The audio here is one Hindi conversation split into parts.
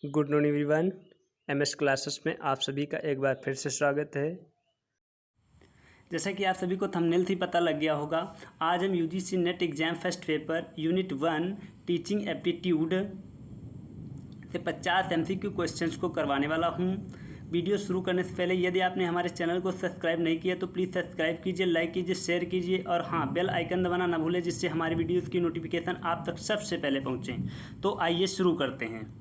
Good morning everyone. MS classes में आप सभी का एक बार फिर से स्वागत है। जैसा कि आप सभी को थंबनेल से पता लग गया होगा, आज हम UGC net exam first paper unit 1 teaching aptitude से 50 एमसीक्यू क्वेश्चंस को करवाने वाला हूं। वीडियो शुरू करने से पहले यदि आपने हमारे चैनल को सब्सक्राइब नहीं किया तो प्लीज़ सब्सक्राइब कीजिए, लाइक कीजिए, शेयर कीजिए और हाँ, बेल आइकन दबाना ना भूलें जिससे हमारी वीडियोज़ की नोटिफिकेशन आप तक सबसे पहले पहुँचें। तो आइए शुरू करते हैं।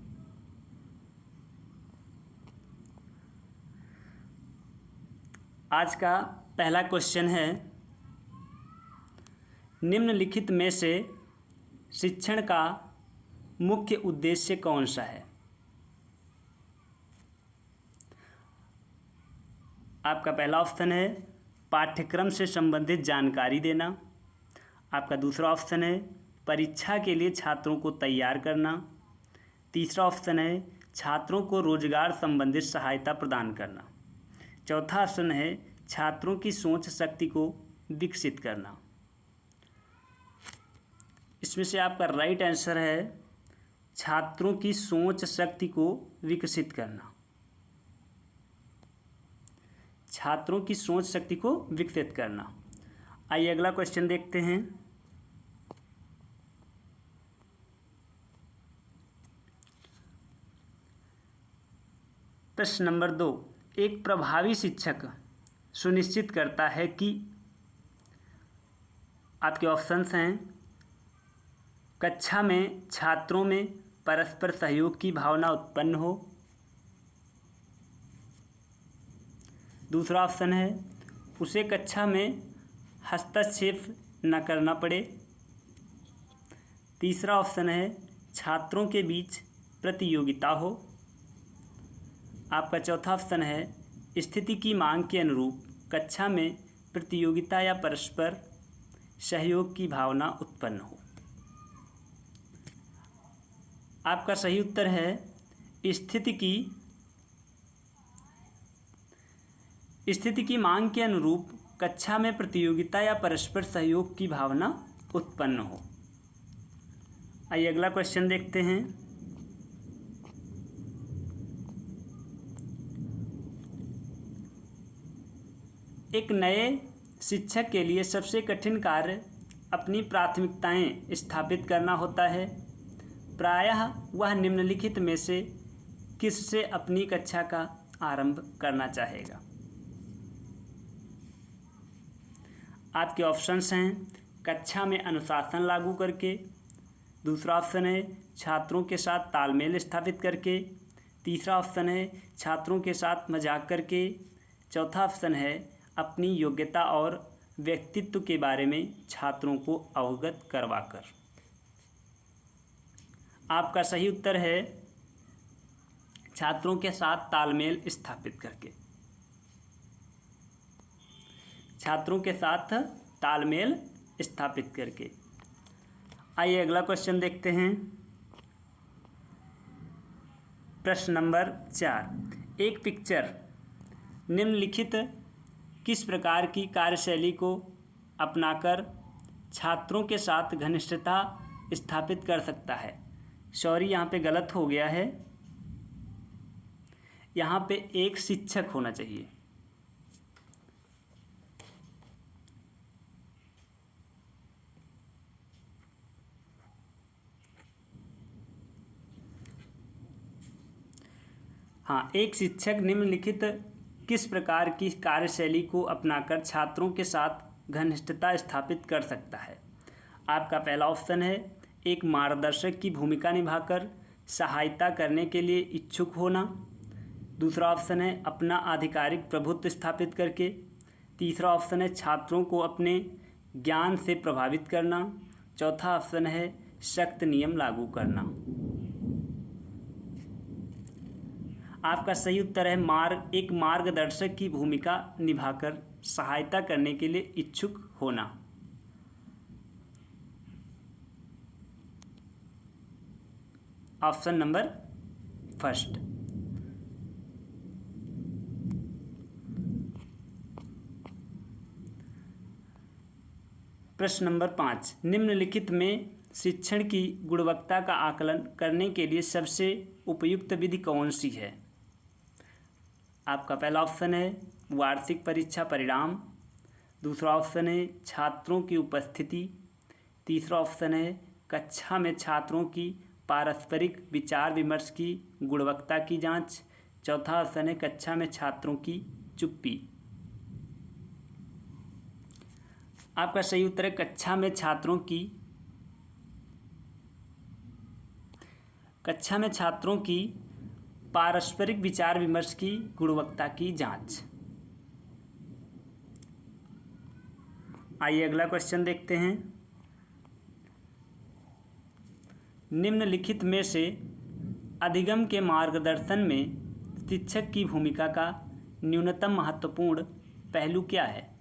आज का पहला क्वेश्चन है, निम्नलिखित में से शिक्षण का मुख्य उद्देश्य कौन सा है? आपका पहला ऑप्शन है पाठ्यक्रम से संबंधित जानकारी देना। आपका दूसरा ऑप्शन है परीक्षा के लिए छात्रों को तैयार करना। तीसरा ऑप्शन है छात्रों को रोजगार संबंधित सहायता प्रदान करना। चौथा ऑप्शन है छात्रों की सोच शक्ति को विकसित करना। इसमें से आपका राइट आंसर है छात्रों की सोच शक्ति को विकसित करना। छात्रों की सोच शक्ति को विकसित करना। आइए अगला क्वेश्चन देखते हैं। प्रश्न नंबर 2, एक प्रभावी शिक्षक सुनिश्चित करता है कि आपके ऑप्शंस हैं कक्षा में छात्रों में परस्पर सहयोग की भावना उत्पन्न हो। दूसरा ऑप्शन है उसे कक्षा में हस्तक्षेप न करना पड़े। तीसरा ऑप्शन है छात्रों के बीच प्रतियोगिता हो। आपका चौथा ऑप्शन है स्थिति की मांग के अनुरूप कक्षा में प्रतियोगिता या परस्पर सहयोग की भावना उत्पन्न हो। आपका सही उत्तर है स्थिति की मांग के अनुरूप कक्षा में प्रतियोगिता या परस्पर सहयोग की भावना उत्पन्न हो। आइए अगला क्वेश्चन देखते हैं। एक नए शिक्षक के लिए सबसे कठिन कार्य अपनी प्राथमिकताएं स्थापित करना होता है। प्रायः वह निम्नलिखित में से किससे अपनी कक्षा का आरंभ करना चाहेगा? आपके ऑप्शंस हैं कक्षा में अनुशासन लागू करके। दूसरा ऑप्शन है छात्रों के साथ तालमेल स्थापित करके। तीसरा ऑप्शन है छात्रों के साथ मजाक करके। चौथा ऑप्शन है अपनी योग्यता और व्यक्तित्व के बारे में छात्रों को अवगत करवाकर। आपका सही उत्तर है छात्रों के साथ तालमेल स्थापित करके। छात्रों के साथ तालमेल स्थापित करके। आइए अगला क्वेश्चन देखते हैं। प्रश्न नंबर 4, एक पिक्चर निम्नलिखित किस प्रकार की कार्यशैली को अपनाकर छात्रों के साथ घनिष्ठता स्थापित कर सकता है? सॉरी, यहाँ पे गलत हो गया है। यहाँ पे एक शिक्षक होना चाहिए। हाँ, एक शिक्षक निम्नलिखित किस प्रकार की कार्यशैली को अपनाकर छात्रों के साथ घनिष्ठता स्थापित कर सकता है? आपका पहला ऑप्शन है एक मार्गदर्शक की भूमिका निभाकर सहायता करने के लिए इच्छुक होना। दूसरा ऑप्शन है अपना आधिकारिक प्रभुत्व स्थापित करके। तीसरा ऑप्शन है छात्रों को अपने ज्ञान से प्रभावित करना। चौथा ऑप्शन है सख्त नियम लागू करना। आपका सही उत्तर है एक मार्गदर्शक की भूमिका निभाकर सहायता करने के लिए इच्छुक होना। Option number first. प्रश्न नंबर 5, निम्नलिखित में शिक्षण की गुणवत्ता का आकलन करने के लिए सबसे उपयुक्त विधि कौन सी है? आपका पहला ऑप्शन है वार्षिक परीक्षा परिणाम, दूसरा ऑप्शन है छात्रों की उपस्थिति, तीसरा ऑप्शन है कक्षा में छात्रों की पारस्परिक विचार विमर्श की गुणवत्ता की जांच, चौथा ऑप्शन है कक्षा में छात्रों की चुप्पी। आपका सही उत्तर है कक्षा में छात्रों की पारस्परिक विचार विमर्श की गुणवत्ता की जांच। आइए अगला क्वेश्चन देखते हैं। निम्नलिखित में से अधिगम के मार्गदर्शन में शिक्षक की भूमिका का न्यूनतम महत्वपूर्ण पहलू क्या है?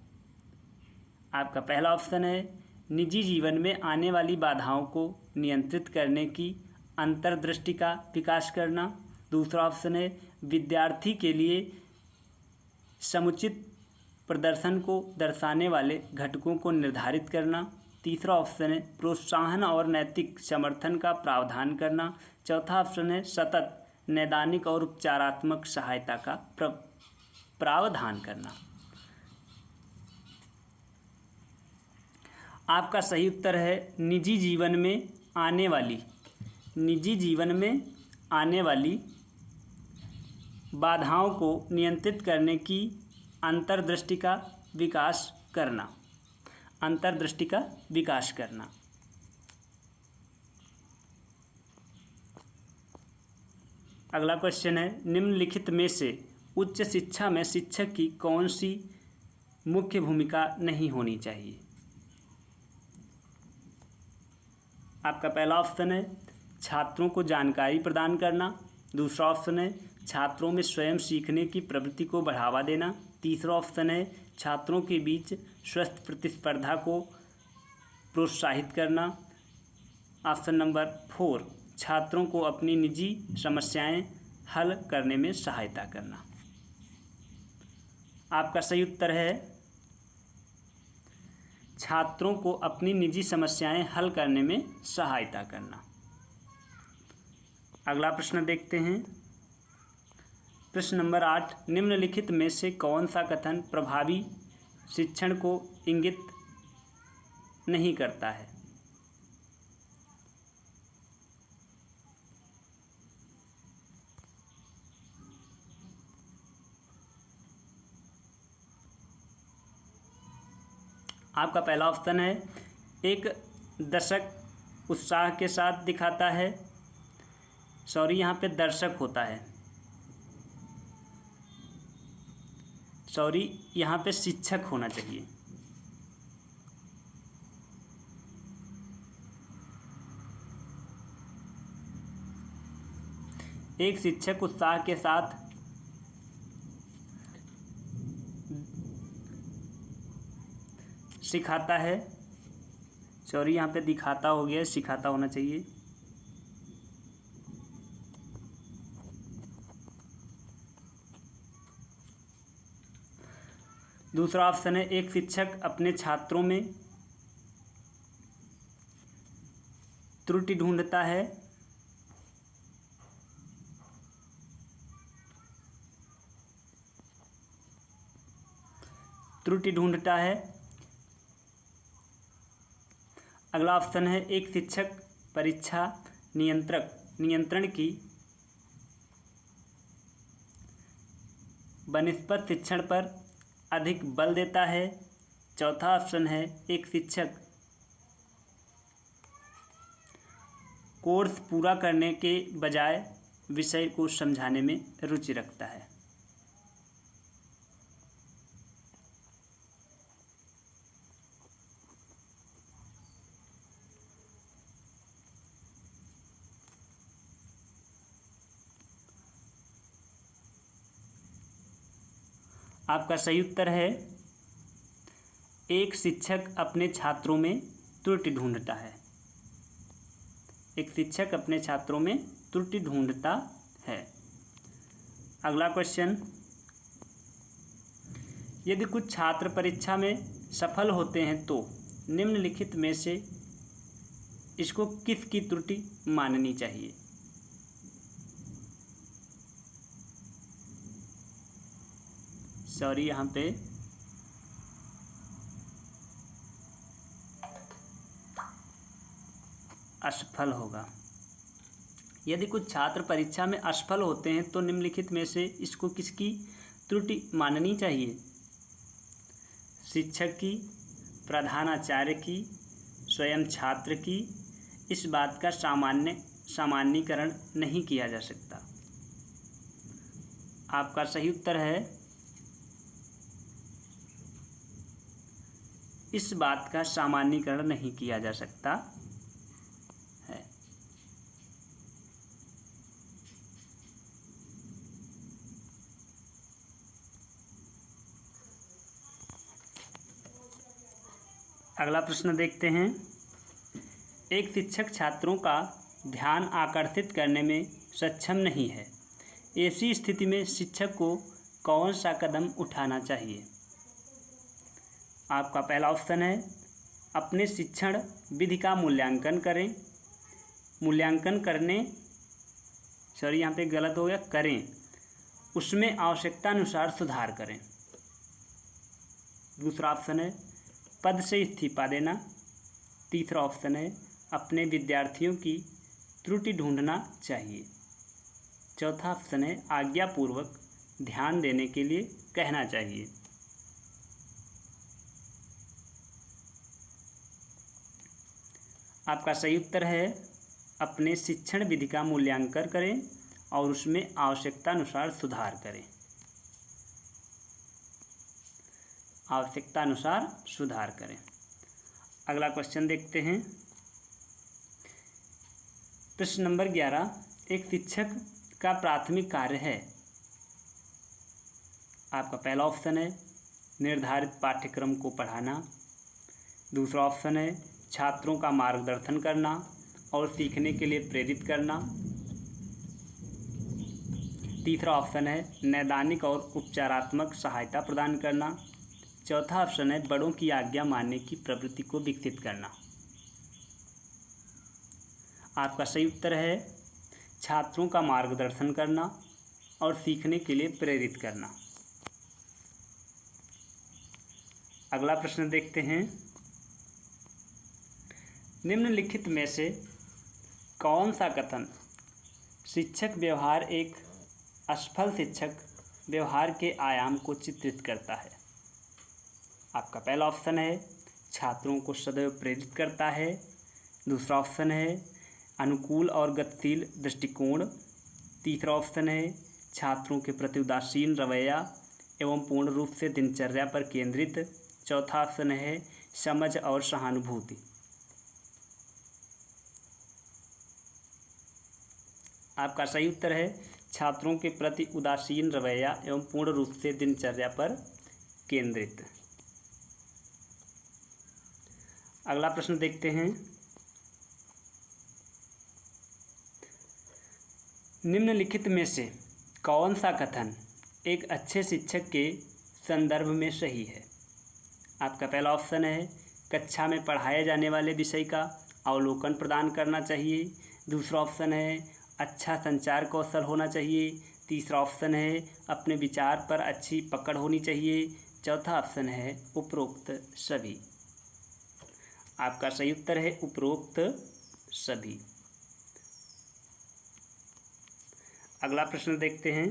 आपका पहला ऑप्शन है निजी जीवन में आने वाली बाधाओं को नियंत्रित करने की अंतर्दृष्टि का विकास करना, दूसरा ऑप्शन है विद्यार्थी के लिए समुचित प्रदर्शन को दर्शाने वाले घटकों को निर्धारित करना, तीसरा ऑप्शन है प्रोत्साहन और नैतिक समर्थन का प्रावधान करना, चौथा ऑप्शन है सतत नैदानिक और उपचारात्मक सहायता का प्रावधान करना। आपका सही उत्तर है निजी जीवन में आने वाली बाधाओं को नियंत्रित करने की अंतर्दृष्टि का विकास करना। अगला क्वेश्चन है निम्नलिखित में से उच्च शिक्षा में शिक्षक की कौन सी मुख्य भूमिका नहीं होनी चाहिए? आपका पहला ऑप्शन है छात्रों को जानकारी प्रदान करना, दूसरा ऑप्शन है छात्रों में स्वयं सीखने की प्रवृत्ति को बढ़ावा देना, तीसरा ऑप्शन है छात्रों के बीच स्वस्थ प्रतिस्पर्धा को प्रोत्साहित करना, ऑप्शन नंबर 4 छात्रों को अपनी निजी समस्याएं हल करने में सहायता करना। आपका सही उत्तर है छात्रों को अपनी निजी समस्याएं हल करने में सहायता करना। अगला प्रश्न देखते हैं। प्रश्न नंबर 8 निम्नलिखित में से कौन सा कथन प्रभावी शिक्षण को इंगित नहीं करता है? आपका पहला ऑप्शन है एक दर्शक उत्साह के साथ दिखाता है, यहाँ पे दर्शक होता है, यहाँ पे शिक्षक होना चाहिए। एक शिक्षक उत्साह के साथ सिखाता है, यहाँ पे दिखाता हो गया, सिखाता होना चाहिए। दूसरा ऑप्शन है एक शिक्षक अपने छात्रों में त्रुटि ढूंढता है, अगला ऑप्शन है एक शिक्षक परीक्षा नियंत्रण की बनिस्पत शिक्षण पर अधिक बल देता है, चौथा ऑप्शन है एक शिक्षक कोर्स पूरा करने के बजाय विषय को समझाने में रुचि रखता है। आपका सही उत्तर है एक शिक्षक अपने छात्रों में त्रुटि ढूंढता है। एक शिक्षक अपने छात्रों में त्रुटि ढूंढता है। अगला क्वेश्चन, यदि कुछ छात्र परीक्षा में सफल होते हैं तो निम्नलिखित में से इसको किसकी त्रुटि माननी चाहिए? सॉरी, यहाँ पे असफल होगा। यदि कुछ छात्र परीक्षा में असफल होते हैं तो निम्नलिखित में से इसको किसकी त्रुटि माननी चाहिए? शिक्षक की, प्रधानाचार्य की, स्वयं छात्र की? इस बात का सामान्यीकरण नहीं किया जा सकता। आपका सही उत्तर है इस बात का सामान्यीकरण नहीं किया जा सकता है। अगला प्रश्न देखते हैं। एक शिक्षक छात्रों का ध्यान आकर्षित करने में सक्षम नहीं है। ऐसी स्थिति में शिक्षक को कौन सा कदम उठाना चाहिए? आपका पहला ऑप्शन है अपने शिक्षण विधि का मूल्यांकन करें। यहाँ पे गलत हो गया, करें। उसमें आवश्यकतानुसार सुधार करें। दूसरा ऑप्शन है पद से इस्तीफा देना। तीसरा ऑप्शन है अपने विद्यार्थियों की त्रुटि ढूंढना चाहिए। चौथा ऑप्शन है आज्ञापूर्वक ध्यान देने के लिए कहना चाहिए। आपका सही उत्तर है अपने शिक्षण विधि का मूल्यांकन करें और उसमें आवश्यकतानुसार सुधार करें। आवश्यकतानुसार सुधार करें। अगला क्वेश्चन देखते हैं। प्रश्न नंबर 11। एक शिक्षक का प्राथमिक कार्य है। आपका पहला ऑप्शन है निर्धारित पाठ्यक्रम को पढ़ाना। दूसरा ऑप्शन है छात्रों का मार्गदर्शन करना और सीखने के लिए प्रेरित करना। तीसरा ऑप्शन है नैदानिक और उपचारात्मक सहायता प्रदान करना। चौथा ऑप्शन है बड़ों की आज्ञा मानने की प्रवृत्ति को विकसित करना। आपका सही उत्तर है छात्रों का मार्गदर्शन करना और सीखने के लिए प्रेरित करना। अगला प्रश्न देखते हैं। निम्नलिखित में से कौन सा कथन शिक्षक व्यवहार एक असफल शिक्षक व्यवहार के आयाम को चित्रित करता है? आपका पहला ऑप्शन है छात्रों को सदैव प्रेरित करता है। दूसरा ऑप्शन है अनुकूल और गतिशील दृष्टिकोण। तीसरा ऑप्शन है छात्रों के प्रति उदासीन रवैया एवं पूर्ण रूप से दिनचर्या पर केंद्रित। चौथा ऑप्शन है समझ और सहानुभूति। आपका सही उत्तर है छात्रों के प्रति उदासीन रवैया एवं पूर्ण रूप से दिनचर्या पर केंद्रित। अगला प्रश्न देखते हैं। निम्नलिखित में से कौन सा कथन एक अच्छे शिक्षक के संदर्भ में सही है? आपका पहला ऑप्शन है कक्षा में पढ़ाए जाने वाले विषय का अवलोकन प्रदान करना चाहिए। दूसरा ऑप्शन है अच्छा संचार कौशल होना चाहिए। तीसरा ऑप्शन है अपने विचार पर अच्छी पकड़ होनी चाहिए। चौथा ऑप्शन है उपरोक्त सभी। आपका सही उत्तर है उपरोक्त सभी। अगला प्रश्न देखते हैं।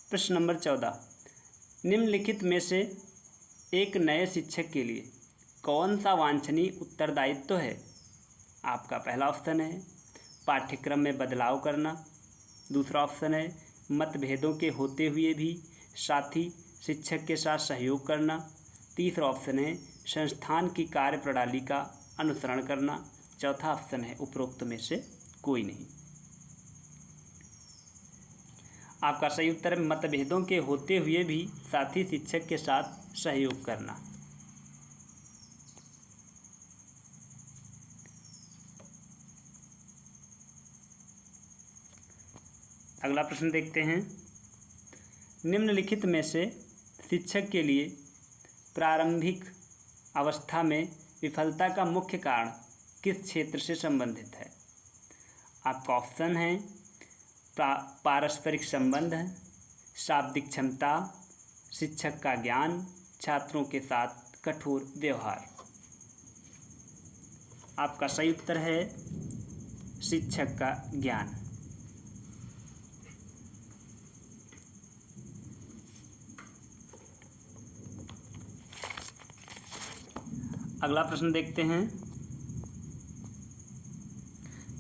प्रश्न नंबर 14। निम्नलिखित में से एक नए शिक्षक के लिए कौन सा वांछनीय उत्तरदायित्व है? आपका पहला ऑप्शन है पाठ्यक्रम में बदलाव करना। दूसरा ऑप्शन है मतभेदों के होते हुए भी साथी शिक्षक के साथ सहयोग करना। तीसरा ऑप्शन है संस्थान की कार्यप्रणाली का अनुसरण करना। चौथा ऑप्शन है उपरोक्त में से कोई नहीं। आपका सही उत्तर है मतभेदों के होते हुए भी साथी शिक्षक के साथ सहयोग करना। अगला प्रश्न देखते हैं। निम्नलिखित में से शिक्षक के लिए प्रारंभिक अवस्था में विफलता का मुख्य कारण किस क्षेत्र से संबंधित है? आपका ऑप्शन है पारस्परिक संबंध, शाब्दिक क्षमता, शिक्षक का ज्ञान, छात्रों के साथ कठोर व्यवहार। आपका सही उत्तर है शिक्षक का ज्ञान। अगला प्रश्न देखते हैं।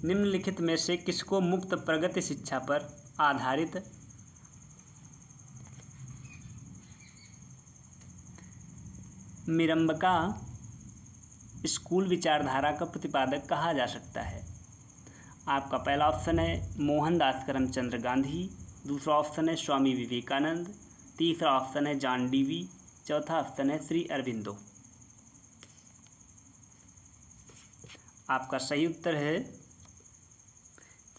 निम्नलिखित में से किसको मुक्त प्रगति शिक्षा पर आधारित मिरम्बका स्कूल विचारधारा का प्रतिपादक कहा जा सकता है? आपका पहला ऑप्शन है मोहनदास करमचंद गांधी, दूसरा ऑप्शन है स्वामी विवेकानंद, तीसरा ऑप्शन है जॉन डीवी, चौथा ऑप्शन है श्री अरबिंदो। आपका सही उत्तर है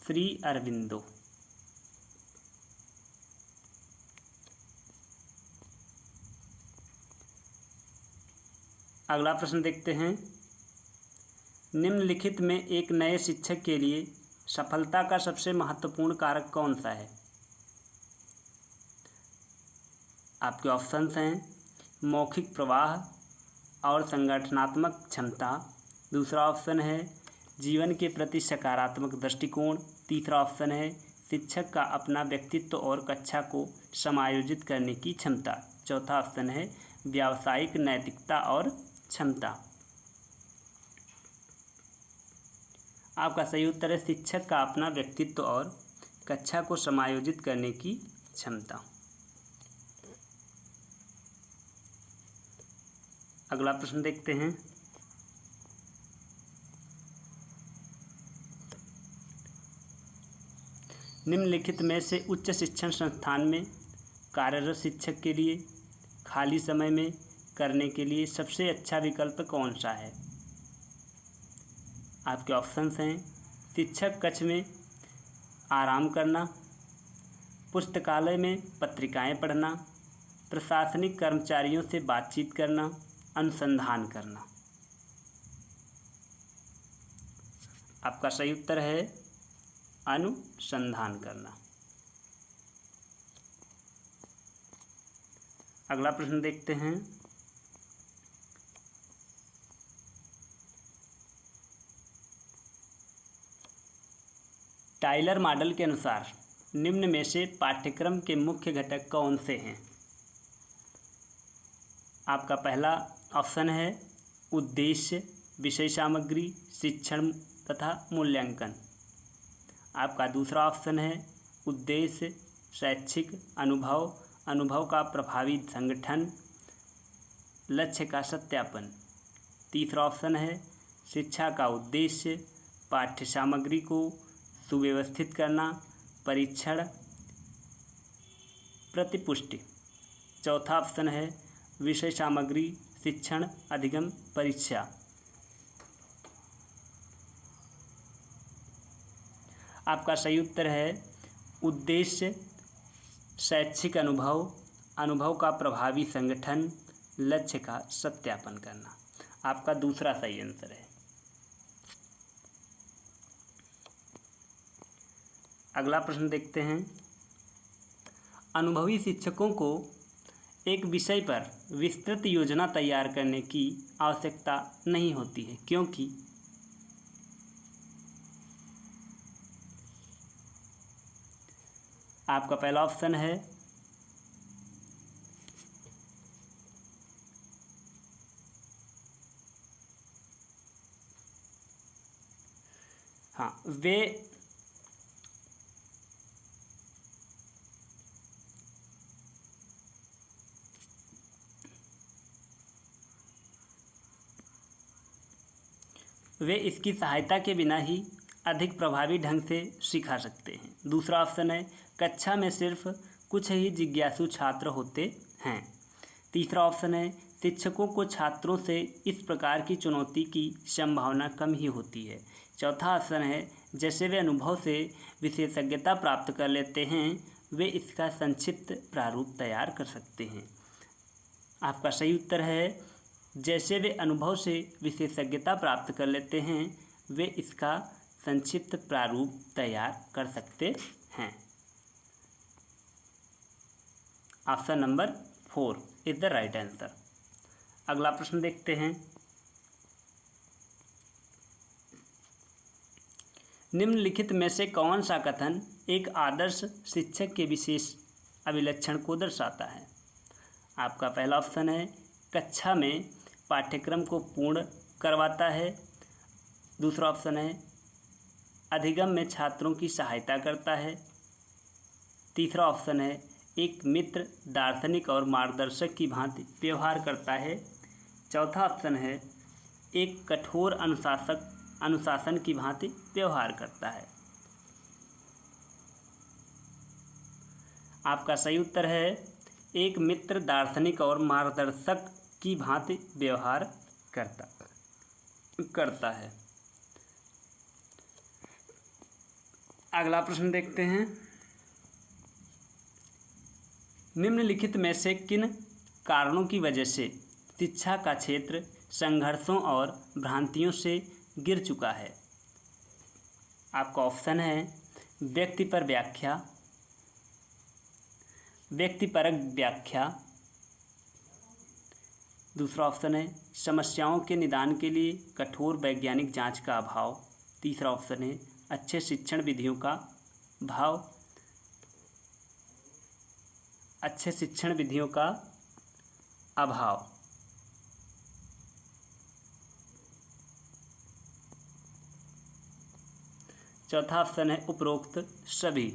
श्री अरबिंदो। अगला प्रश्न देखते हैं। निम्नलिखित में एक नए शिक्षक के लिए सफलता का सबसे महत्वपूर्ण कारक कौन सा है? आपके ऑप्शंस हैं मौखिक प्रवाह और संगठनात्मक क्षमता, दूसरा ऑप्शन है जीवन के प्रति सकारात्मक दृष्टिकोण, तीसरा ऑप्शन है शिक्षक का अपना व्यक्तित्व और कक्षा को समायोजित करने की क्षमता, चौथा ऑप्शन है व्यावसायिक नैतिकता और क्षमता। आपका सही उत्तर है शिक्षक का अपना व्यक्तित्व और कक्षा को समायोजित करने की क्षमता। अगला प्रश्न देखते हैं। निम्नलिखित में से उच्च शिक्षण संस्थान में कार्यरत शिक्षक के लिए खाली समय में करने के लिए सबसे अच्छा विकल्प कौन सा है? आपके ऑप्शंस हैं शिक्षक कक्ष में आराम करना, पुस्तकालय में पत्रिकाएं पढ़ना, प्रशासनिक कर्मचारियों से बातचीत करना, अनुसंधान करना। आपका सही उत्तर है अनुसंधान करना। अगला प्रश्न देखते हैं। टाइलर मॉडल के अनुसार निम्न में से पाठ्यक्रम के मुख्य घटक कौन से हैं? आपका पहला ऑप्शन है उद्देश्य, विषय सामग्री, शिक्षण तथा मूल्यांकन। आपका दूसरा ऑप्शन है उद्देश्य, शैक्षिक अनुभव, अनुभव का प्रभावी संगठन, लक्ष्य का सत्यापन। तीसरा ऑप्शन है शिक्षा का उद्देश्य, पाठ्य सामग्री को सुव्यवस्थित करना, परीक्षण, प्रतिपुष्टि। चौथा ऑप्शन है विषय सामग्री, शिक्षण, अधिगम, परीक्षा। आपका सही उत्तर है उद्देश्य, शैक्षिक अनुभव, अनुभव का प्रभावी संगठन, लक्ष्य का सत्यापन करना। आपका दूसरा सही आंसर है। अगला प्रश्न देखते हैं। अनुभवी शिक्षकों को एक विषय पर विस्तृत योजना तैयार करने की आवश्यकता नहीं होती है, क्योंकि आपका पहला ऑप्शन है वे इसकी सहायता के बिना ही अधिक प्रभावी ढंग से सिखा सकते हैं। दूसरा ऑप्शन है कक्षा में सिर्फ कुछ ही जिज्ञासु छात्र होते हैं। तीसरा ऑप्शन है शिक्षकों को छात्रों से इस प्रकार की चुनौती की संभावना कम ही होती है। चौथा ऑप्शन है जैसे वे अनुभव से विशेषज्ञता प्राप्त कर लेते हैं, वे इसका संक्षिप्त प्रारूप तैयार कर सकते हैं। आपका सही उत्तर है जैसे वे अनुभव से विशेषज्ञता प्राप्त कर लेते हैं वे इसका संक्षिप्त प्रारूप तैयार कर सकते हैं। Option number 4 is the right answer. अगला प्रश्न देखते हैं। निम्नलिखित में से कौन सा कथन एक आदर्श शिक्षक के विशेष अभिलक्षण को दर्शाता है? आपका पहला ऑप्शन है कक्षा में पाठ्यक्रम को पूर्ण करवाता है। दूसरा ऑप्शन है अधिगम में छात्रों की सहायता करता है। तीसरा ऑप्शन है एक मित्र दार्शनिक और मार्गदर्शक की भांति व्यवहार करता है। चौथा ऑप्शन है एक कठोर अनुशासन की भांति व्यवहार करता है। आपका सही उत्तर है एक मित्र दार्शनिक और मार्गदर्शक की भांति व्यवहार करता है। अगला प्रश्न देखते हैं। निम्नलिखित में से किन कारणों की वजह से शिक्षा का क्षेत्र संघर्षों और भ्रांतियों से गिर चुका है? आपका ऑप्शन है व्यक्तिपरक व्याख्या। दूसरा ऑप्शन है समस्याओं के निदान के लिए कठोर वैज्ञानिक जांच का अभाव। तीसरा ऑप्शन है अच्छे शिक्षण विधियों का अभाव। चौथा ऑप्शन है उपरोक्त सभी।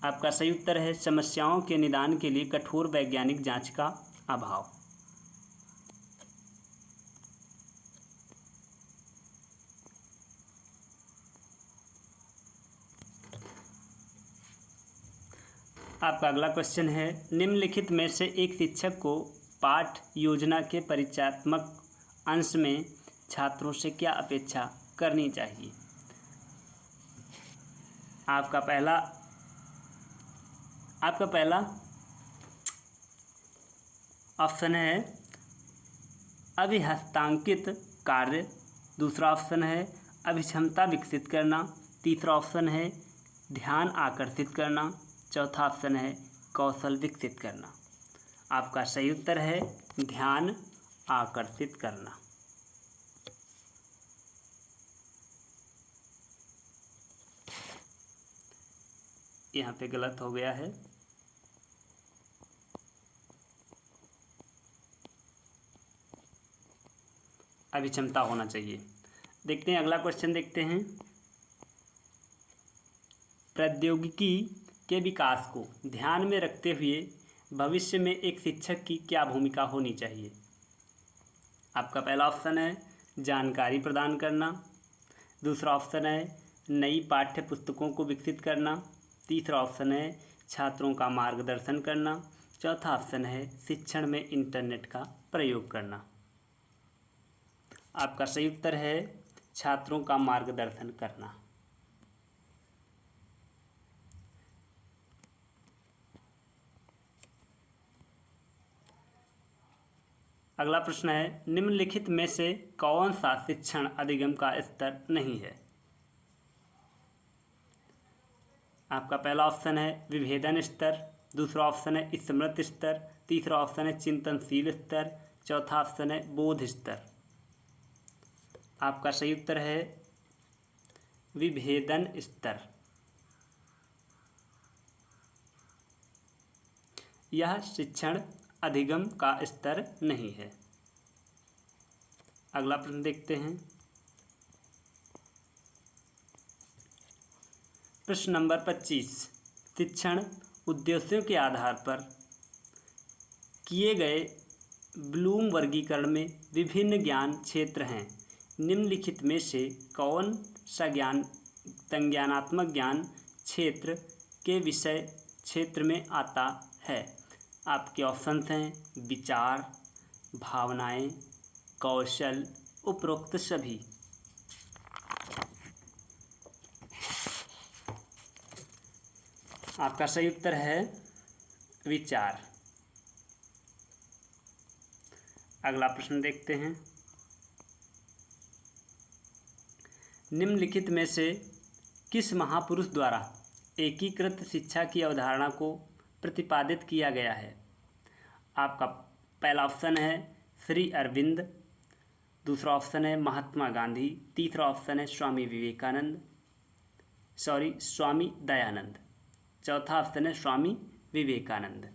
आपका सही उत्तर है समस्याओं के निदान के लिए कठोर वैज्ञानिक जांच का अभाव। आपका अगला क्वेश्चन है निम्नलिखित में से एक शिक्षक को पाठ योजना के परिचयात्मक अंश में छात्रों से क्या अपेक्षा करनी चाहिए? आपका पहला ऑप्शन है अभिहस्तांकित कार्य। दूसरा ऑप्शन है अभिक्षमता विकसित करना। तीसरा ऑप्शन है ध्यान आकर्षित करना। चौथा ऑप्शन है कौशल विकसित करना। आपका सही उत्तर है ध्यान आकर्षित करना। यहाँ पे गलत हो गया है। अभिक्षमता होना चाहिए। देखते हैं अगला क्वेश्चन देखते हैं। प्रौद्योगिकी के विकास को ध्यान में रखते हुए भविष्य में एक शिक्षक की क्या भूमिका होनी चाहिए? आपका पहला ऑप्शन है जानकारी प्रदान करना। दूसरा ऑप्शन है नई पाठ्य पुस्तकों को विकसित करना। तीसरा ऑप्शन है छात्रों का मार्गदर्शन करना। चौथा ऑप्शन है शिक्षण में इंटरनेट का प्रयोग करना। आपका सही उत्तर है छात्रों का मार्गदर्शन करना। अगला प्रश्न है निम्नलिखित में से कौन सा शिक्षण अधिगम का स्तर नहीं है? आपका पहला ऑप्शन है विभेदन स्तर। दूसरा ऑप्शन है स्मृति स्तर। तीसरा ऑप्शन है चिंतनशील स्तर। चौथा ऑप्शन है बोध स्तर। आपका सही उत्तर है विभेदन स्तर। यह शिक्षण अधिगम का स्तर नहीं है। अगला प्रश्न देखते हैं। प्रश्न नंबर 25 शिक्षण उद्देश्यों के आधार पर किए गए ब्लूम वर्गीकरण में विभिन्न ज्ञान क्षेत्र हैं। निम्नलिखित में से कौन सा संज्ञानात्मक ज्ञान क्षेत्र के विषय क्षेत्र में आता है? आपके ऑप्शंस हैं विचार, भावनाएं, कौशल, उपरोक्त सभी। आपका सही उत्तर है विचार। अगला प्रश्न देखते हैं। निम्नलिखित में से किस महापुरुष द्वारा एकीकृत शिक्षा की अवधारणा को प्रतिपादित किया गया है? आपका पहला ऑप्शन है श्री अरविंद, दूसरा ऑप्शन है महात्मा गांधी, तीसरा ऑप्शन है स्वामी दयानंद, चौथा ऑप्शन है स्वामी विवेकानंद।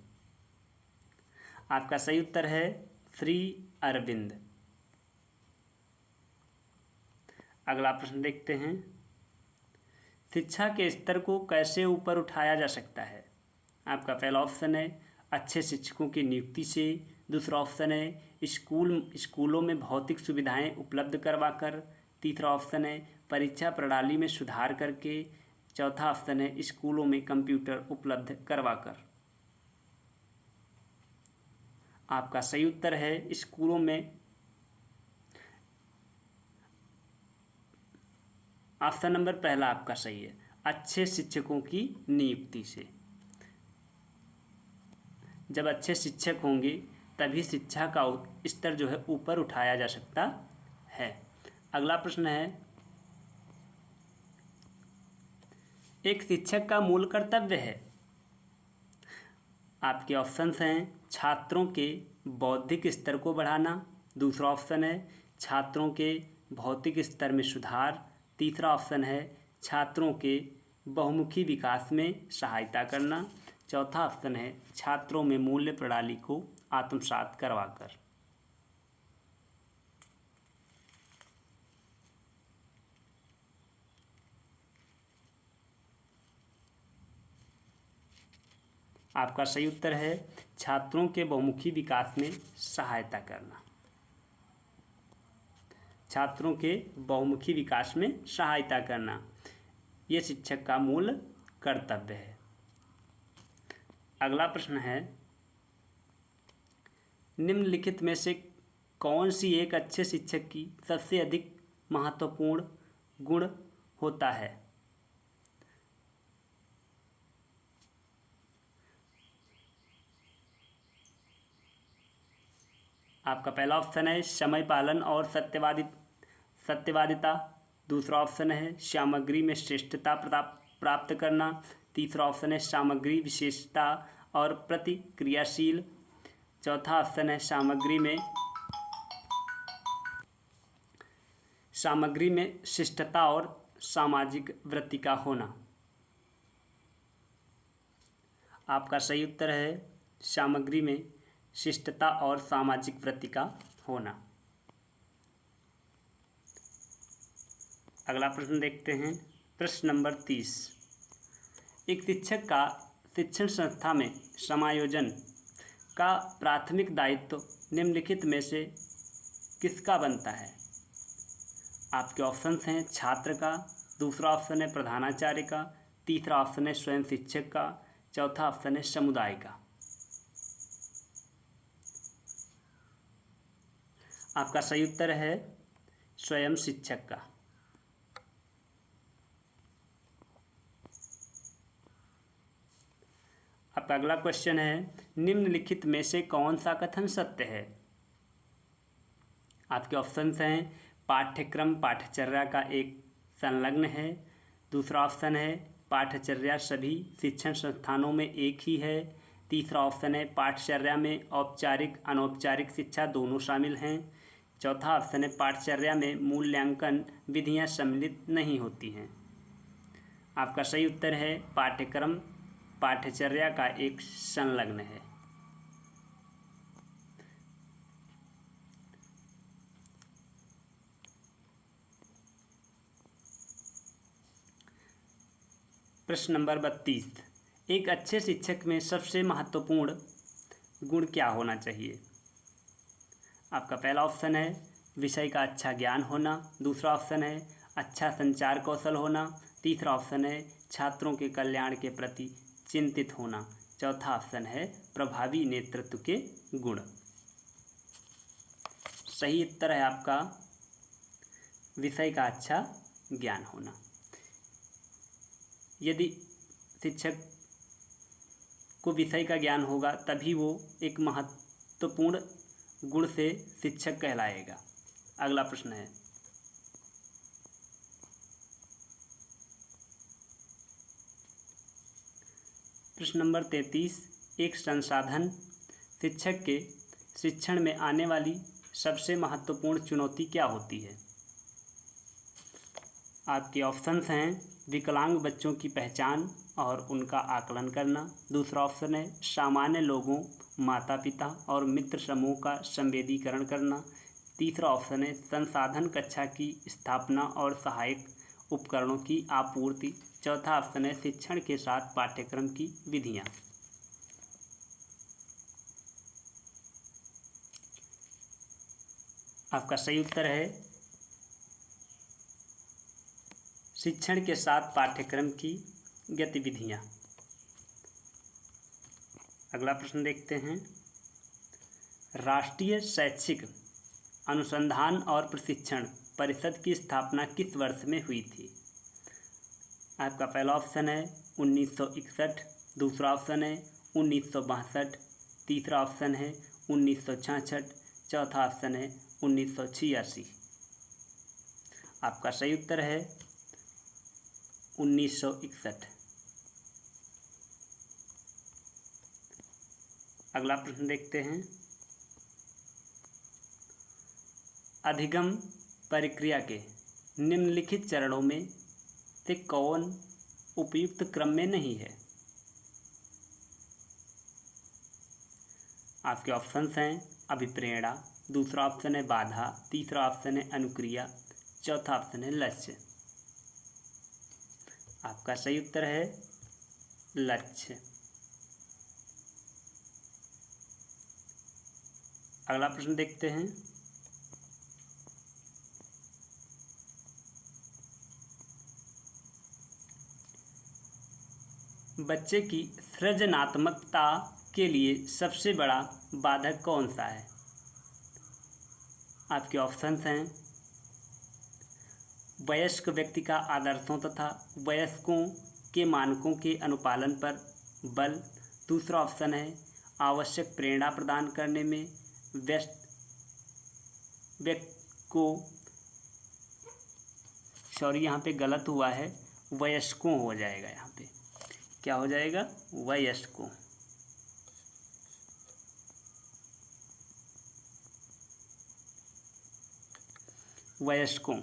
आपका सही उत्तर है श्री अरविंद। अगला प्रश्न देखते हैं। शिक्षा के स्तर को कैसे ऊपर उठाया जा सकता है? आपका पहला ऑप्शन है अच्छे शिक्षकों की नियुक्ति से, दूसरा ऑप्शन है स्कूलों में भौतिक सुविधाएं उपलब्ध करवाकर, तीसरा ऑप्शन है परीक्षा प्रणाली में सुधार करके, चौथा ऑप्शन है स्कूलों में कंप्यूटर उपलब्ध करवाकर। आपका सही उत्तर है स्कूलों में। ऑप्शन नंबर पहला आपका सही है, अच्छे शिक्षकों की नियुक्ति से। जब अच्छे शिक्षक होंगे तभी शिक्षा का स्तर जो है ऊपर उठाया जा सकता है। अगला प्रश्न है, एक शिक्षक का मूल कर्तव्य है। आपके ऑप्शंस हैं छात्रों के बौद्धिक स्तर को बढ़ाना, दूसरा ऑप्शन है छात्रों के भौतिक स्तर में सुधार, तीसरा ऑप्शन है छात्रों के बहुमुखी विकास में सहायता करना, चौथा ऑप्शन है छात्रों में मूल्य प्रणाली को आत्मसात करवाकर। आपका सही उत्तर है छात्रों के बहुमुखी विकास में सहायता करना। छात्रों के बहुमुखी विकास में सहायता करना ये शिक्षक का मूल कर्तव्य है। अगला प्रश्न है, निम्नलिखित में से कौन सी एक अच्छे शिक्षक की सबसे अधिक महत्वपूर्ण गुण होता है? आपका पहला ऑप्शन है समय पालन और सत्यवादिता, दूसरा ऑप्शन है सामग्री में श्रेष्ठता प्राप्त करना, तीसरा ऑप्शन है सामग्री विशेषता और प्रतिक्रियाशील, चौथा ऑप्शन है सामग्री में शिष्टता और सामाजिक वृत्ति का होना। आपका सही उत्तर है सामग्री में शिष्टता और सामाजिक वृत्ति का होना। अगला प्रश्न देखते हैं। प्रश्न नंबर 30, एक शिक्षक का शिक्षण संस्था में समायोजन का प्राथमिक दायित्व निम्नलिखित में से किसका बनता है? आपके ऑप्शंस हैं छात्र का, दूसरा ऑप्शन है प्रधानाचार्य का, तीसरा ऑप्शन है स्वयं शिक्षक का, चौथा ऑप्शन है समुदाय का। आपका सही उत्तर है स्वयं शिक्षक का। आपका अगला क्वेश्चन है, निम्नलिखित में से कौन सा कथन सत्य है? आपके ऑप्शंस हैं पाठ्यक्रम पाठचर्या का एक संलग्न है, दूसरा ऑप्शन है पाठचर्या सभी शिक्षण संस्थानों में एक ही है, तीसरा ऑप्शन है पाठचर्या में औपचारिक अनौपचारिक शिक्षा दोनों शामिल हैं, चौथा ऑप्शन है पाठचर्या में मूल्यांकन विधियां सम्मिलित नहीं होती हैं। आपका सही उत्तर है पाठ्यक्रम पाठचर्या का एक संलग्न है। प्रश्न नंबर 32, एक अच्छे शिक्षक में सबसे महत्वपूर्ण गुण क्या होना चाहिए? आपका पहला ऑप्शन है विषय का अच्छा ज्ञान होना, दूसरा ऑप्शन है अच्छा संचार कौशल होना, तीसरा ऑप्शन है छात्रों के कल्याण के प्रति चिंतित होना, चौथा ऑप्शन है प्रभावी नेतृत्व के गुण। सही उत्तर है आपका विषय का अच्छा ज्ञान होना। यदि शिक्षक को विषय का ज्ञान होगा तभी वो एक महत्वपूर्ण गुण से शिक्षक कहलाएगा? अगला प्रश्न है, प्रश्न नंबर 33, एक संसाधन शिक्षक के शिक्षण में आने वाली सबसे महत्वपूर्ण चुनौती क्या होती है? आपके ऑप्शंस हैं विकलांग बच्चों की पहचान और उनका आकलन करना। दूसरा ऑप्शन है सामान्य लोगों, माता पिता और मित्र समूह का संवेदीकरण करना। तीसरा ऑप्शन है संसाधन कक्षा की स्थापना और सहायक उपकरणों की आपूर्ति। चौथा ऑप्शन है शिक्षण के साथ पाठ्यक्रम की विधियाँ। आपका सही उत्तर है शिक्षण के साथ पाठ्यक्रम की गतिविधियाँ। अगला प्रश्न देखते हैं, राष्ट्रीय शैक्षिक अनुसंधान और प्रशिक्षण परिषद की स्थापना किस वर्ष में हुई थी? आपका पहला ऑप्शन है 1961, दूसरा ऑप्शन है 1962, तीसरा ऑप्शन है 1966, चौथा ऑप्शन है 1986। आपका सही उत्तर है 1961। अगला प्रश्न देखते हैं, अधिगम प्रक्रिया के निम्नलिखित चरणों में से कौन उपयुक्त क्रम में नहीं है? आपके ऑप्शंस हैं अभिप्रेरणा, दूसरा ऑप्शन है बाधा, तीसरा ऑप्शन है अनुक्रिया, चौथा ऑप्शन है लक्ष्य। आपका सही उत्तर है लक्ष्य। अगला प्रश्न देखते हैं, बच्चे की सृजनात्मकता के लिए सबसे बड़ा बाधक कौन सा है? आपके ऑप्शंस हैं वयस्क व्यक्ति का आदर्शों तथा वयस्कों के मानकों के अनुपालन पर बल। दूसरा ऑप्शन है आवश्यक प्रेरणा प्रदान करने में व्यक्ति को, यहाँ पे गलत हुआ है, वयस्कों हो जाएगा। यहाँ पे क्या हो जाएगा? वयस्कों। वयस्कों।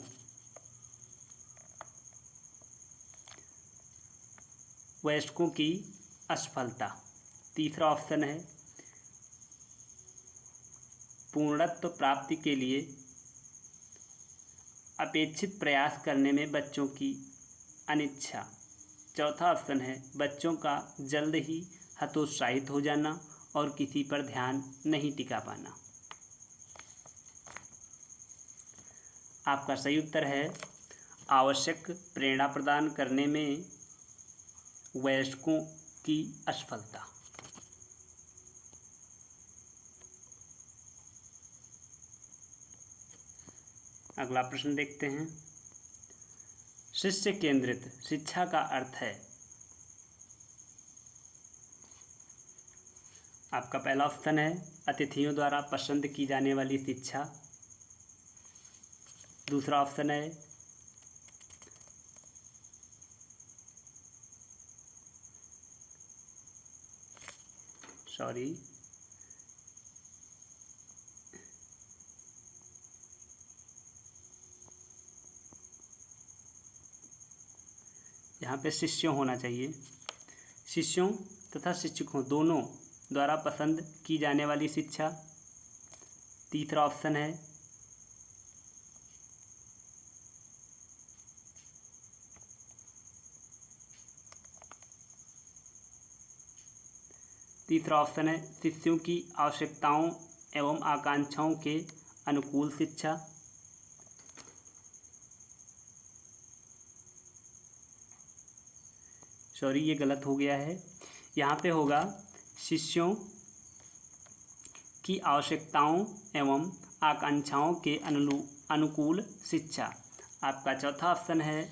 वयस्कों की असफलता। तीसरा ऑप्शन है पूर्णत्व प्राप्ति के लिए अपेक्षित प्रयास करने में बच्चों की अनिच्छा। चौथा ऑप्शन है बच्चों का जल्द ही हतोत्साहित हो जाना और किसी पर ध्यान नहीं टिका पाना। आपका सही उत्तर है आवश्यक प्रेरणा प्रदान करने में वयस्कों की असफलता। अगला प्रश्न देखते हैं, शिष्य केंद्रित शिक्षा का अर्थ है? आपका पहला ऑप्शन है अतिथियों द्वारा पसंद की जाने वाली शिक्षा। दूसरा ऑप्शन है यहाँ पे शिष्यों होना चाहिए, शिष्यों तथा शिक्षकों दोनों द्वारा पसंद की जाने वाली शिक्षा। तीसरा ऑप्शन है शिष्यों की आवश्यकताओं एवं आकांक्षाओं के अनुकूल शिक्षा। ये गलत हो गया है, यहाँ पे होगा शिष्यों की आवश्यकताओं एवं आकांक्षाओं के अनुकूल शिक्षा। आपका चौथा ऑप्शन है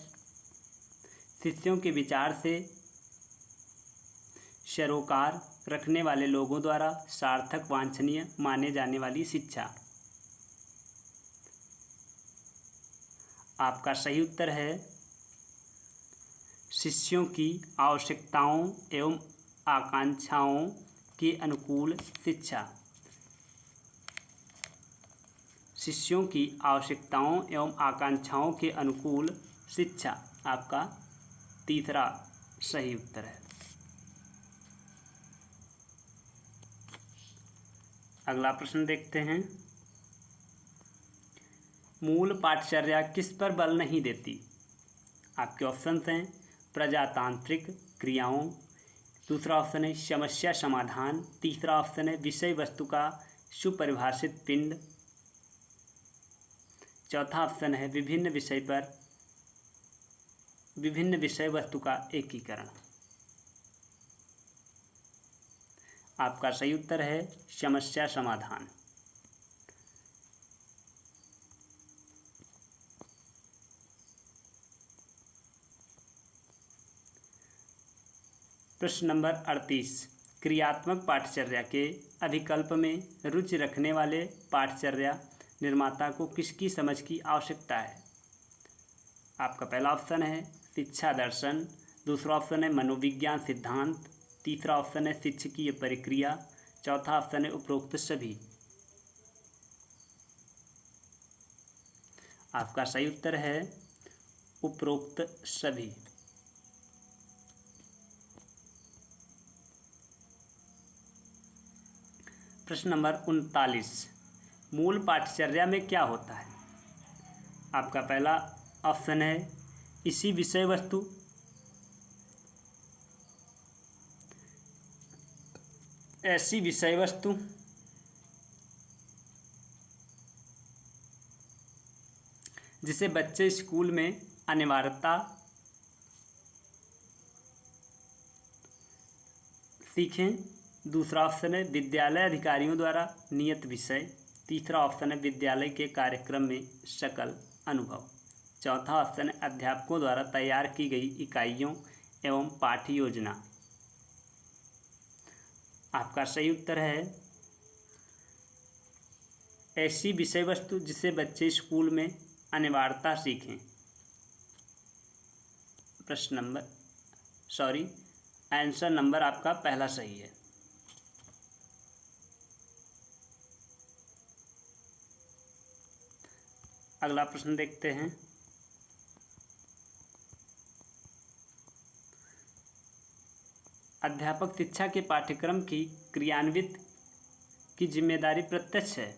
शिष्यों के विचार से सरोकार रखने वाले लोगों द्वारा सार्थक वांछनीय माने जाने वाली शिक्षा। आपका सही उत्तर है शिष्यों की आवश्यकताओं एवं आकांक्षाओं के अनुकूल शिक्षा। शिष्यों की आवश्यकताओं एवं आकांक्षाओं के अनुकूल शिक्षा आपका तीसरा सही उत्तर है। अगला प्रश्न देखते हैं। मूल पाठचर्या किस पर बल नहीं देती? आपके ऑप्शंस हैं प्रजातांत्रिक क्रियाओं, दूसरा ऑप्शन है समस्या समाधान, तीसरा ऑप्शन है विषय वस्तु का सुपरिभाषित पिंड, चौथा ऑप्शन है विभिन्न विषय वस्तु का एकीकरण। आपका सही उत्तर है समस्या समाधान। प्रश्न नंबर 38। क्रियात्मक पाठचर्या के अभिकल्प में रुचि रखने वाले पाठचर्या निर्माता को किसकी समझ की आवश्यकता है? आपका पहला ऑप्शन है शिक्षा दर्शन, दूसरा ऑप्शन है मनोविज्ञान सिद्धांत, तीसरा ऑप्शन है शिक्षकीय प्रक्रिया, चौथा ऑप्शन है उपरोक्त सभी। आपका सही उत्तर है उपरोक्त सभी। प्रश्न नंबर 39। मूल पाठचर्या में क्या होता है? आपका पहला ऑप्शन है इसी विषय वस्तु, ऐसी विषय वस्तु, जिसे बच्चे स्कूल में अनिवार्यता सीखें, दूसरा ऑप्शन है विद्यालय अधिकारियों द्वारा नियत विषय, तीसरा ऑप्शन है विद्यालय के कार्यक्रम में सकल अनुभव, चौथा ऑप्शन है अध्यापकों द्वारा तैयार की गई इकाइयों एवं पाठ्य योजना। आपका सही उत्तर है ऐसी विषय वस्तु जिसे बच्चे स्कूल में अनिवार्यता सीखें। आंसर नंबर आपका पहला सही है। अगला प्रश्न देखते हैं। अध्यापक शिक्षा के पाठ्यक्रम की क्रियान्वित की जिम्मेदारी प्रत्यक्ष है।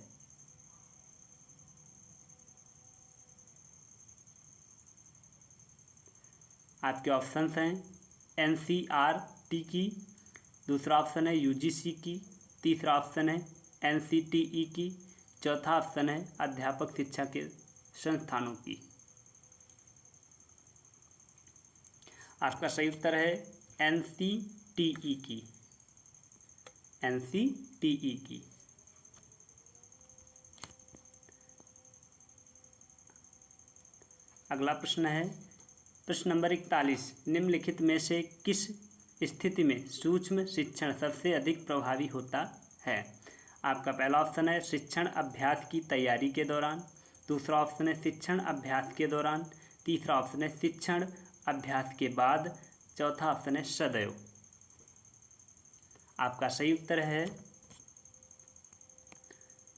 आपके ऑप्शंस हैं NCERT की, दूसरा ऑप्शन है UGC की, तीसरा ऑप्शन है NCTE की, चौथा ऑप्शन है अध्यापक शिक्षा के संस्थानों की। आपका सही उत्तर है NCTE की। NCTE की। अगला प्रश्न है प्रश्न नंबर 41। निम्नलिखित में से किस स्थिति में सूक्ष्म शिक्षण सबसे अधिक प्रभावी होता है? आपका पहला ऑप्शन है शिक्षण अभ्यास की तैयारी के दौरान, दूसरा ऑप्शन है शिक्षण अभ्यास के दौरान, तीसरा ऑप्शन है शिक्षण अभ्यास के बाद, चौथा ऑप्शन है सदैव। आपका सही उत्तर है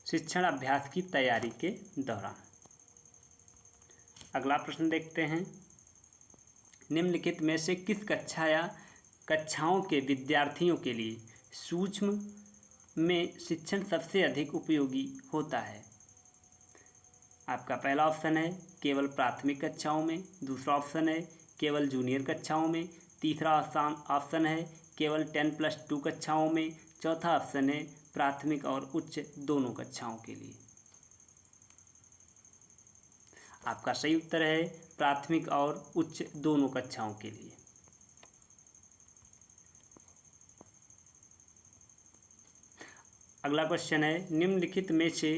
शिक्षण अभ्यास की तैयारी के दौरान। अगला प्रश्न देखते हैं। निम्नलिखित में से किस कक्षा या कक्षाओं के विद्यार्थियों के लिए सूक्ष्म में शिक्षण सबसे अधिक उपयोगी होता है? आपका पहला ऑप्शन है केवल प्राथमिक कक्षाओं में, दूसरा ऑप्शन है केवल जूनियर कक्षाओं में, तीसरा ऑप्शन है केवल 10+2 कक्षाओं में, चौथा ऑप्शन है प्राथमिक और उच्च दोनों कक्षाओं के लिए। आपका सही उत्तर है प्राथमिक और उच्च दोनों कक्षाओं के लिए। अगला क्वेश्चन है निम्नलिखित में से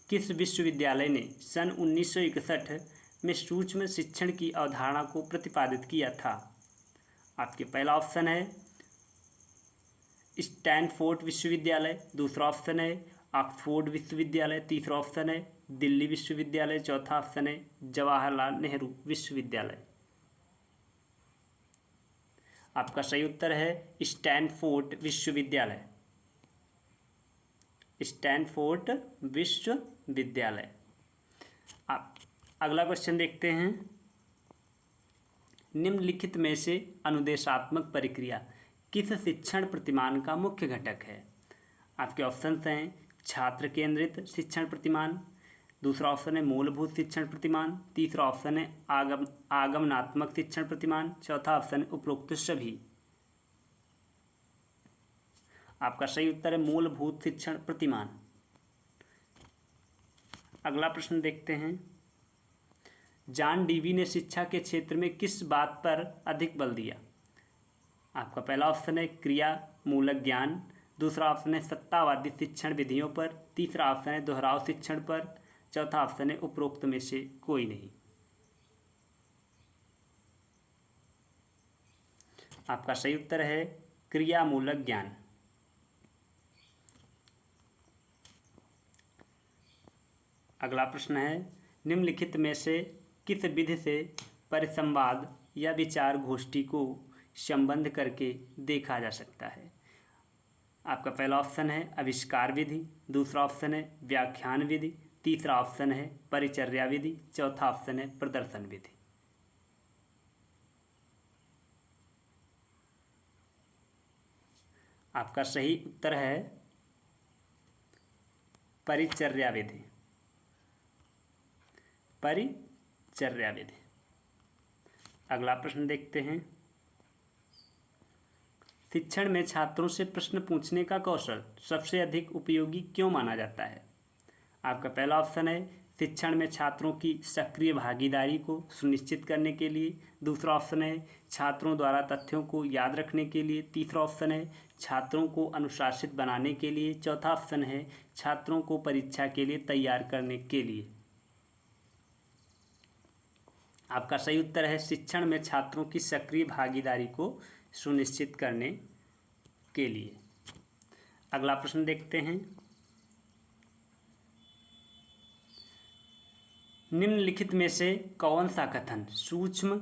किस विश्वविद्यालय ने सन 1961 में सूक्ष्म शिक्षण की अवधारणा को प्रतिपादित किया था? आपके पहला ऑप्शन है स्टैनफोर्ड विश्वविद्यालय, दूसरा ऑप्शन है ऑक्सफोर्ड विश्वविद्यालय, तीसरा ऑप्शन है दिल्ली विश्वविद्यालय, चौथा ऑप्शन है जवाहरलाल नेहरू विश्वविद्यालय। आपका सही उत्तर है स्टैनफोर्ड विश्वविद्यालय, स्टैनफोर्ड विश्वविद्यालय। आप अगला क्वेश्चन देखते हैं। निम्नलिखित में से अनुदेशात्मक प्रक्रिया किस शिक्षण प्रतिमान का मुख्य घटक है? आपके ऑप्शंस हैं छात्र केंद्रित शिक्षण प्रतिमान, दूसरा ऑप्शन है मूलभूत शिक्षण प्रतिमान, तीसरा ऑप्शन है आगमनात्मक शिक्षण प्रतिमान, चौथा ऑप्शन है उपरोक्त सभी। आपका सही उत्तर है मूलभूत शिक्षण प्रतिमान। अगला प्रश्न देखते हैं। जॉन डीवी ने शिक्षा के क्षेत्र में किस बात पर अधिक बल दिया? आपका पहला ऑप्शन है क्रिया मूलक ज्ञान, दूसरा ऑप्शन है सत्तावादी शिक्षण विधियों पर, तीसरा ऑप्शन है दोहराव शिक्षण पर, चौथा ऑप्शन है उपरोक्त में से कोई नहीं। आपका सही उत्तर है क्रियामूलक ज्ञान। अगला प्रश्न है। निम्नलिखित में से किस विधि से परिसंवाद या विचार गोष्ठी को संबंध करके देखा जा सकता है? आपका पहला ऑप्शन है आविष्कार विधि, दूसरा ऑप्शन है व्याख्यान विधि, तीसरा ऑप्शन है परिचर्या विधि, चौथा ऑप्शन है प्रदर्शन विधि। आपका सही उत्तर है परिचर्या विधि, परिचर्या विधि। अगला प्रश्न देखते हैं। शिक्षण में छात्रों से प्रश्न पूछने का कौशल सबसे अधिक उपयोगी क्यों माना जाता है? आपका पहला ऑप्शन है शिक्षण में छात्रों की सक्रिय भागीदारी को सुनिश्चित करने के लिए, दूसरा ऑप्शन है छात्रों द्वारा तथ्यों को याद रखने के लिए, तीसरा ऑप्शन है छात्रों को अनुशासित बनाने के लिए, चौथा ऑप्शन है छात्रों को परीक्षा के लिए तैयार करने के लिए। आपका सही उत्तर है शिक्षण में छात्रों की सक्रिय भागीदारी को सुनिश्चित करने के लिए। अगला प्रश्न देखते हैं। निम्नलिखित में से कौन सा कथन सूक्ष्म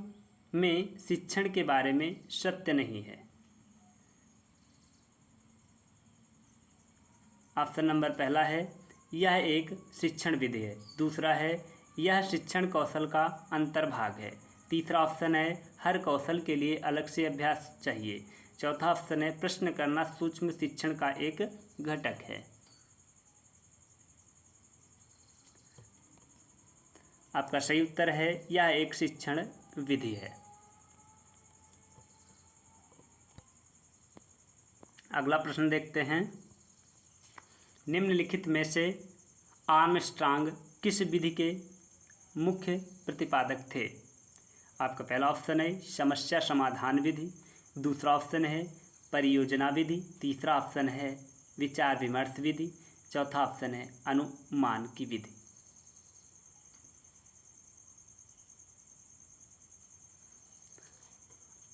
में शिक्षण के बारे में सत्य नहीं है? ऑप्शन नंबर पहला है यह एक शिक्षण विधि है, दूसरा है यह शिक्षण कौशल का अंतर्भाग है, तीसरा ऑप्शन है हर कौशल के लिए अलग से अभ्यास चाहिए, चौथा ऑप्शन है प्रश्न करना सूक्ष्म शिक्षण का एक घटक है। आपका सही उत्तर है यह एक शिक्षण विधि है। अगला प्रश्न देखते हैं। निम्नलिखित में से आर्मस्ट्रांग किस विधि के मुख्य प्रतिपादक थे? आपका पहला ऑप्शन है समस्या समाधान विधि, दूसरा ऑप्शन है परियोजना विधि, तीसरा ऑप्शन है विचार विमर्श विधि, चौथा ऑप्शन है अनुमान की विधि।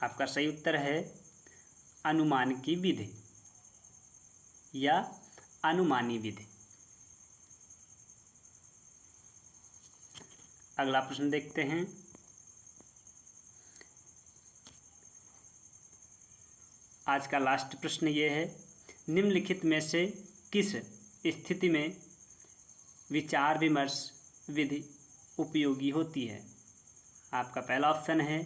आपका सही उत्तर है अनुमान की विधि या अनुमानी विधि। अगला प्रश्न देखते हैं। आज का लास्ट प्रश्न ये है, निम्नलिखित में से किस स्थिति में विचार विमर्श विधि उपयोगी होती है? आपका पहला ऑप्शन है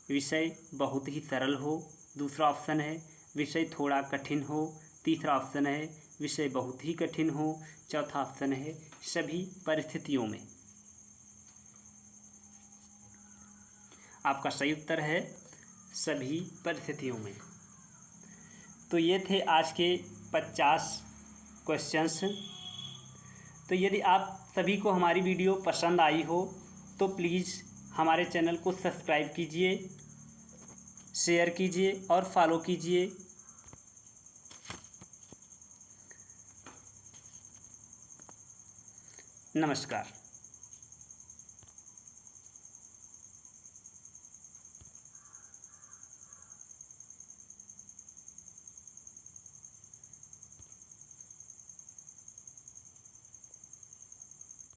विषय बहुत ही सरल हो, दूसरा ऑप्शन है विषय थोड़ा कठिन हो, तीसरा ऑप्शन है विषय बहुत ही कठिन हो, चौथा ऑप्शन है सभी परिस्थितियों में। आपका सही उत्तर है सभी परिस्थितियों में। तो ये थे आज के 50 क्वेश्चंस। तो यदि आप सभी को हमारी वीडियो पसंद आई हो तो प्लीज़ हमारे चैनल को सब्सक्राइब कीजिए, शेयर कीजिए और फॉलो कीजिए। नमस्कार।